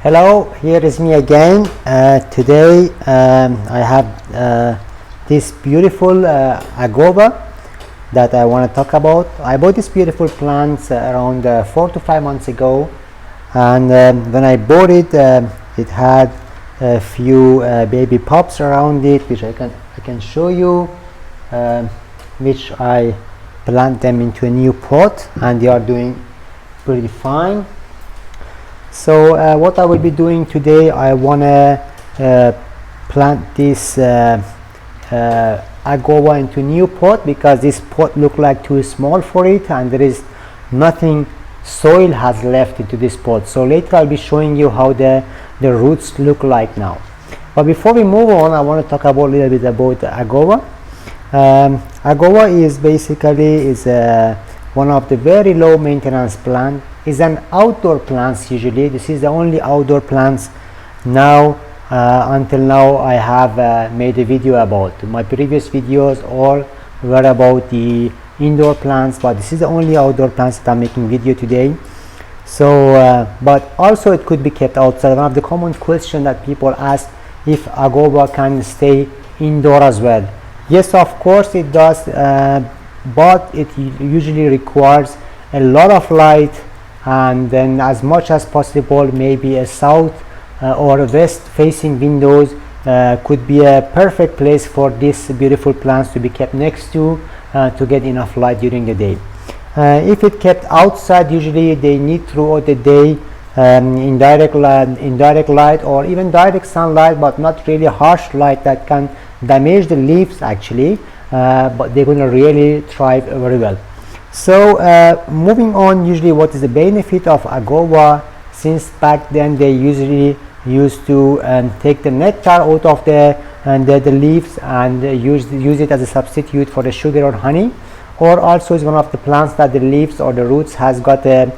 Hello, here is me again. Today I have this beautiful agave that I want to talk about. I bought this beautiful plant around 4 to 5 months ago, and when I bought it, it had a few baby pops around it, which I can show you, which I plant them into a new pot, and they are doing pretty fine. So what I will be doing today, I want to plant this agave into new pot, because this pot look like too small for it, and there is nothing soil has left into this pot. So later I'll be showing you how the roots look like now. But before we move on, I want to talk about a little bit about agave. Agave is basically one of the very low maintenance plant. Is an outdoor plants. Usually this is the only outdoor plants now. Until now I have made a video about. My previous videos all were about the indoor plants, but this is the only outdoor plants that I'm making video today. So but also it could be kept outside. One of the common question that people ask, if agave can stay indoor as well. Yes, of course it does, but it usually requires a lot of light, and then as much as possible maybe a south or west facing windows could be a perfect place for these beautiful plants to be kept next to get enough light during the day. If it kept outside, usually they need throughout the day indirect light or even direct sunlight, but not really harsh light that can damage the leaves actually, but they're going to really thrive very well. So moving on, usually what is the benefit of agave? Since back then they usually used to take the nectar out of the leaves and use it as a substitute for the sugar or honey, or also is one of the plants that the leaves or the roots has got a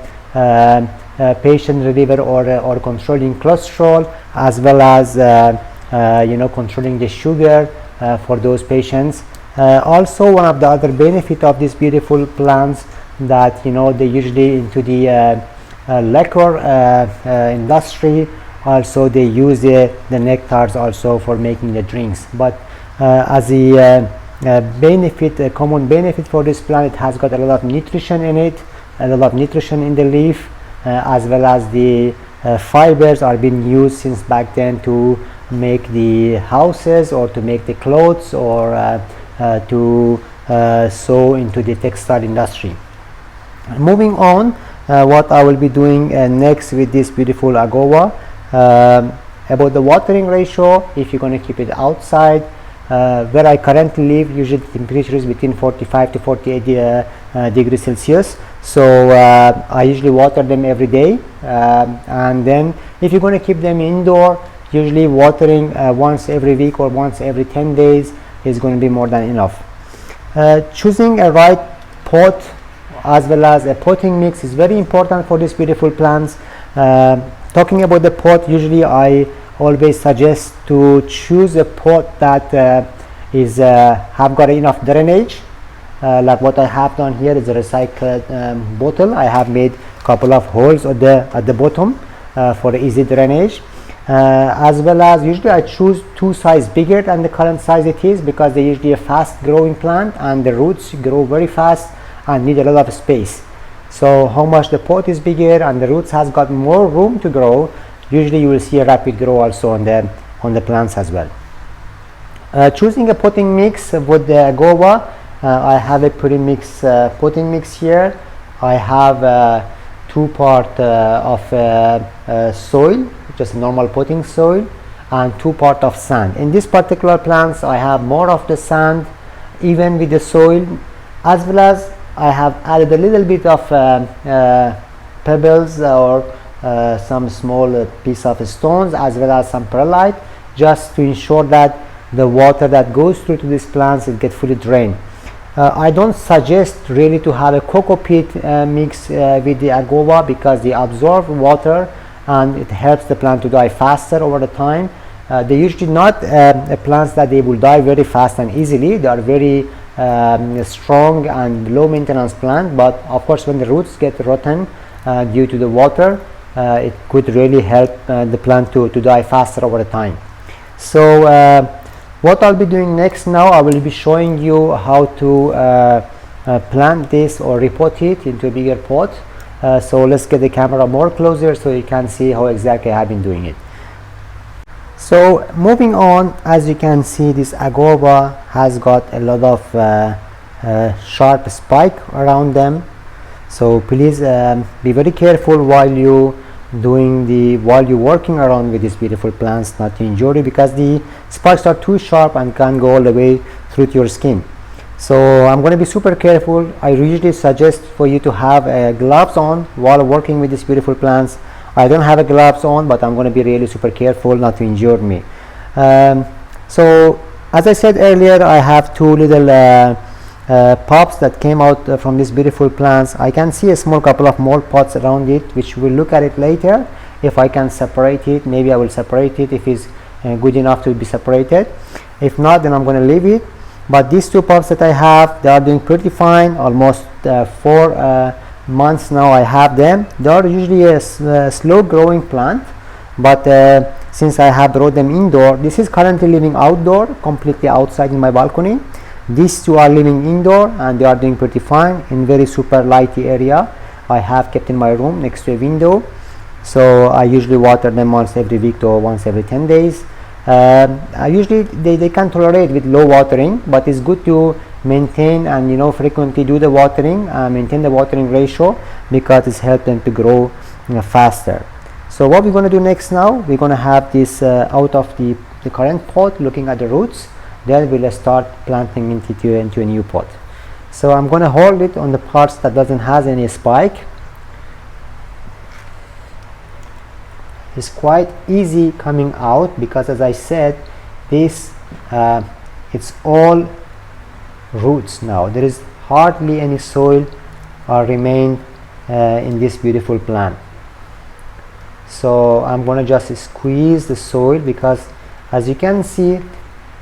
patient reliever or controlling cholesterol, as well as controlling the sugar for those patients. Also, one of the other benefit of these beautiful plants that they usually into the liquor industry. Also, they use the nectars also for making the drinks. But as a common benefit for this plant, it has got a lot of nutrition in it, a lot of nutrition in the leaf, as well as the fibers are being used since back then to make the houses or to make the clothes or to sew into the textile industry. Moving on, what I will be doing next with this beautiful agave, about the watering ratio. If you're going to keep it outside, where I currently live, usually the temperature is between 45 to 48 degrees Celsius. So I usually water them every day, and then if you're going to keep them indoor, usually watering once every week or once every 10 days is going to be more than enough. Choosing a right pot as well as a potting mix is very important for these beautiful plants. Talking about the pot, usually I always suggest to choose a pot that have got enough drainage. Like what I have done here is a recycled bottle. I have made a couple of holes at the bottom for easy drainage. As well as usually I choose two size bigger than the current size it is, because they're usually a fast growing plant and the roots grow very fast and need a lot of space. So how much the pot is bigger and the roots has got more room to grow, usually you will see a rapid growth also on the plants as well. Choosing a potting mix with the agave, I have a pre-mix potting mix here. I have 2 parts of soil, just normal potting soil, and 2 parts of sand. In this particular plants I have more of the sand even with the soil, as well as I have added a little bit of pebbles or some small piece of stones, as well as some perlite, just to ensure that the water that goes through to these plants it get fully drained. I don't suggest really to have a coco peat mix with the agave, because they absorb water and it helps the plant to die faster over the time. They usually not plants that they will die very fast and easily. They are very strong and low maintenance plant, but of course when the roots get rotten due to the water, it could really help the plant to die faster over time. So what I'll be doing next now, I will be showing you how to plant this or repot it into a bigger pot. So let's get the camera more closer so you can see how exactly I have been doing it. So moving on, as you can see, this agave has got a lot of sharp spike around them. So please be very careful while you're working around with these beautiful plants, not to injure you, because the spikes are too sharp and can go all the way through to your skin. So I'm going to be super careful. I usually suggest for you to have gloves on while working with these beautiful plants. I don't have a gloves on, but I'm going to be really super careful not to injure me. So as I said earlier, I have two little pops that came out from these beautiful plants. I can see a small couple of more pots around it, which we'll look at it later. If I can separate it, maybe I will separate it if it's good enough to be separated. If not, then I'm going to leave it. But these two pops that I have, they are doing pretty fine. Almost 4 months now I have them. They are usually a slow growing plant, but since I have brought them indoor, this is currently living outdoor, completely outside in my balcony. These two are living indoor and they are doing pretty fine in very super lighty area I have kept in my room next to a window. So I usually water them once every week or once every 10 days. Usually they can tolerate with low watering, but it's good to maintain and frequently do the watering, maintain the watering ratio, because it's helped them to grow faster. So what we're going to do next now, we're going to have this out of the current pot, looking at the roots. Then we'll start planting into a new pot. So I'm going to hold it on the parts that doesn't has any spike. It's quite easy coming out because, as I said, this it's all roots now. There is hardly any soil remained in this beautiful plant. So I'm going to just squeeze the soil, because as you can see,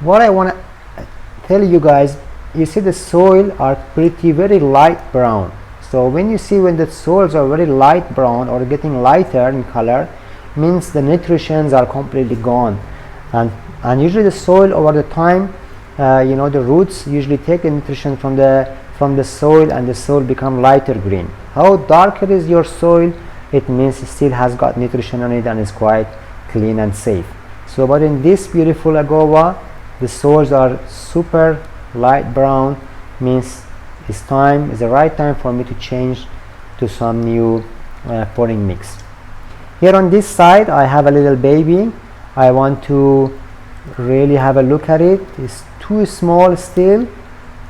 what I want to tell you guys, you see the soil are very light brown. So when the soils are very light brown or getting lighter in color, means the nutrients are completely gone. And usually the soil over the time, the roots usually take the nutrition from the soil, and the soil become lighter green. How darker is your soil, it means it still has got nutrition on it and is quite clean and safe. So but in this beautiful agave, the soils are super light brown, means it's the right time for me to change to some new potting mix. Here on this side I have a little baby. I want to really have a look at it. It's too small still.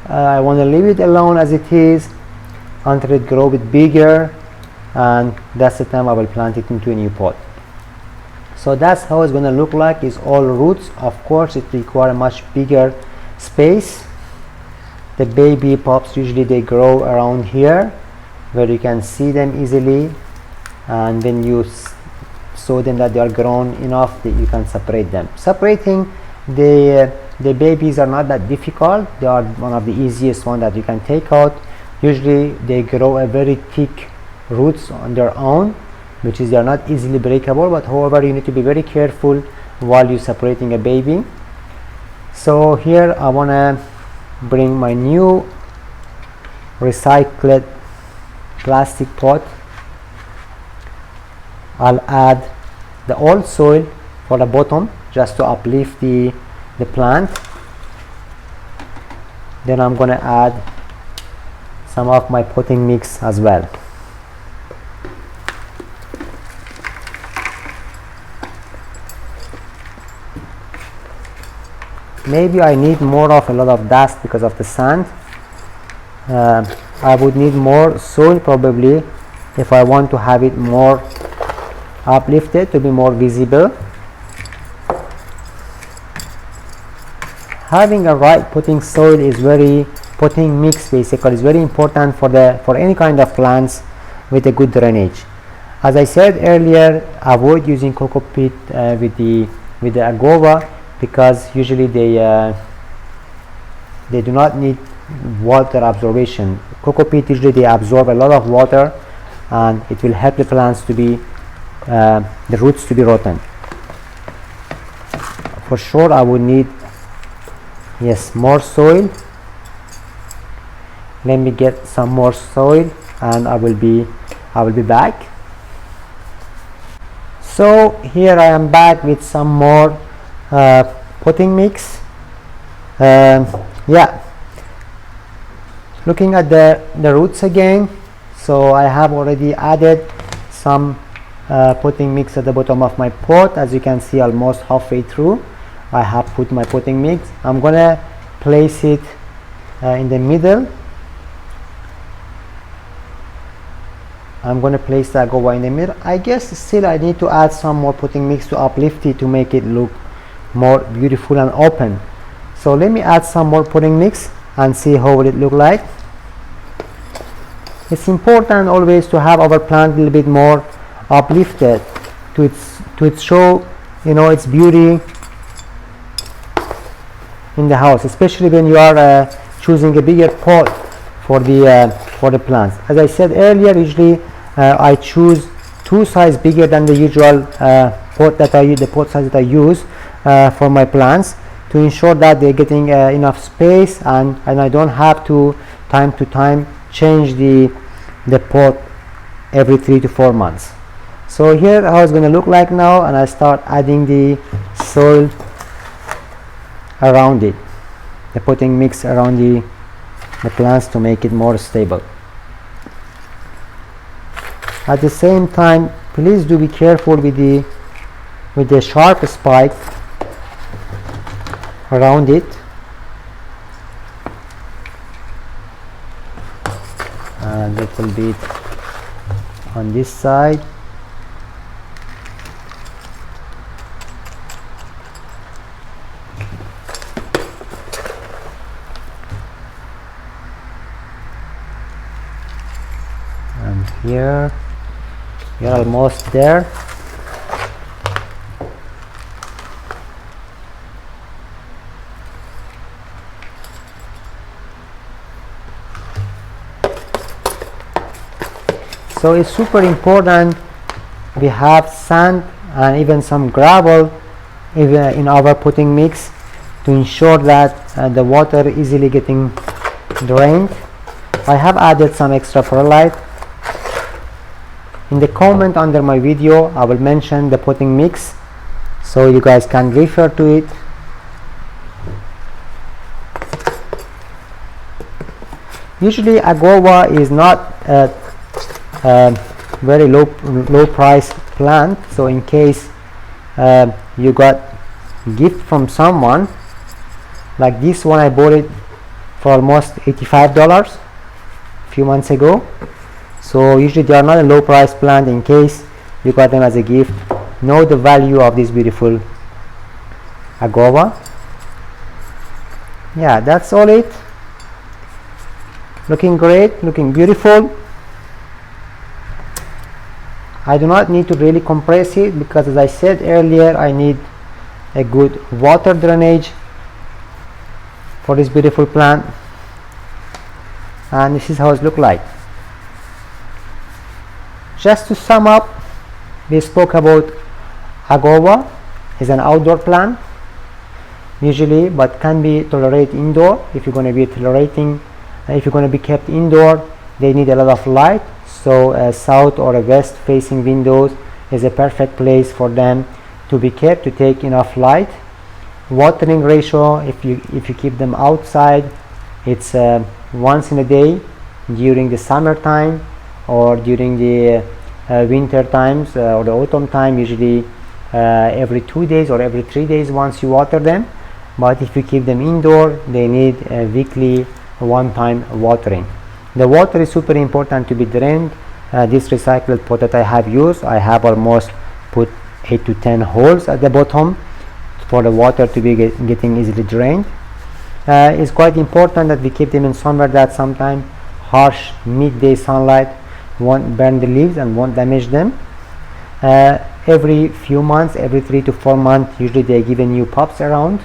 I want to leave it alone as it is until it grows a bit bigger, and that's the time I will plant it into a new pot. So that's how it's going to look like. It's all roots. Of course it requires a much bigger space. The baby pops usually they grow around here where you can see them easily, and when you show them that they are grown enough that you can separate them. Separating the babies are not that difficult. They are one of the easiest one that you can take out. Usually they grow a very thick roots on their own, which is they are not easily breakable, but however you need to be very careful while you're separating a baby. So here I want to bring my new recycled plastic pot. I'll add the old soil for the bottom just to uplift the plant. Then I'm going to add some of my potting mix as well. Maybe I need more of a lot of dust because of the sand. I would need more soil probably if I want to have it more uplifted to be more visible. Having a right potting soil is potting mix basically is very important for any kind of plants with a good drainage. As I said earlier, avoid using coco peat with the agave, because usually they do not need water absorption. Coco peat usually they absorb a lot of water, and it will help the plants to be the roots to be rotten. For sure I would need, yes, more soil. Let me get some more soil and I will be back. So here I am back with some more potting mix. Yeah, looking at the roots again, so I have already added some potting mix at the bottom of my pot. As you can see, almost halfway through I have put my potting mix. I'm gonna place it in the middle. I'm going to place the agave in the middle. I guess still I need to add some more potting mix to uplift it to make it look more beautiful and open. So let me add some more potting mix and see how will it look like. It's important always to have our plant a little bit more uplifted to its show, you know, its beauty in the house, especially when you are choosing a bigger pot for the plants. As I said earlier, usually I choose 2 size bigger than the usual pot that I use, the pot size that I use for my plants, to ensure that they're getting enough space and I don't have to time change the pot every 3 to 4 months. So here how it's going to look like now, and I start adding the soil around it, the potting mix around the plants to make it more stable. At the same time, please do be careful with the sharp spike around it, and a little bit on this side. And here you're almost there. So it's super important we have sand and even some gravel even in our potting mix to ensure that the water easily getting drained. I have added some extra perlite. In the comment under my video I will mention the potting mix so you guys can refer to it. Usually agave is not a very low price plant, so in case you got gift from someone, like this one I bought it for almost $85 a few months ago. So usually they are not a low price plant. In case you got them as a gift, know the value of this beautiful agave. Yeah, that's all it. Looking great, looking beautiful. I do not need to really compress it because, as I said earlier, I need a good water drainage for this beautiful plant, and this is how it looks like. Just to sum up, we spoke about agave is an outdoor plant usually, but can be tolerated indoor. If you're going to be tolerating, if you're going to be kept indoor, they need a lot of light. So a south or a west facing windows is a perfect place for them to be kept, to take enough light. Watering ratio, if you keep them outside, it's once in a day during the summertime or during the winter times or the autumn time, usually every 2 days or every 3 days once you water them. But if you keep them indoor, they need a weekly one-time watering. The water is super important to be drained. This recycled pot that I have used, I have almost put 8 to 10 holes at the bottom for the water to be getting easily drained. It's quite important that we keep them in somewhere that sometimes harsh midday sunlight won't burn the leaves and won't damage them. Every few months, every 3 to 4 months, usually they give a new pops around,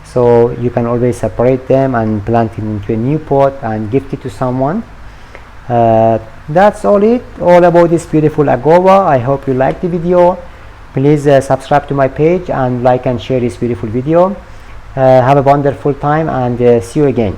so you can always separate them and plant it into a new pot and gift it to someone. That's all about this beautiful agave. I hope you liked the video. Please subscribe to my page and like and share this beautiful video. Have a wonderful time, and see you again.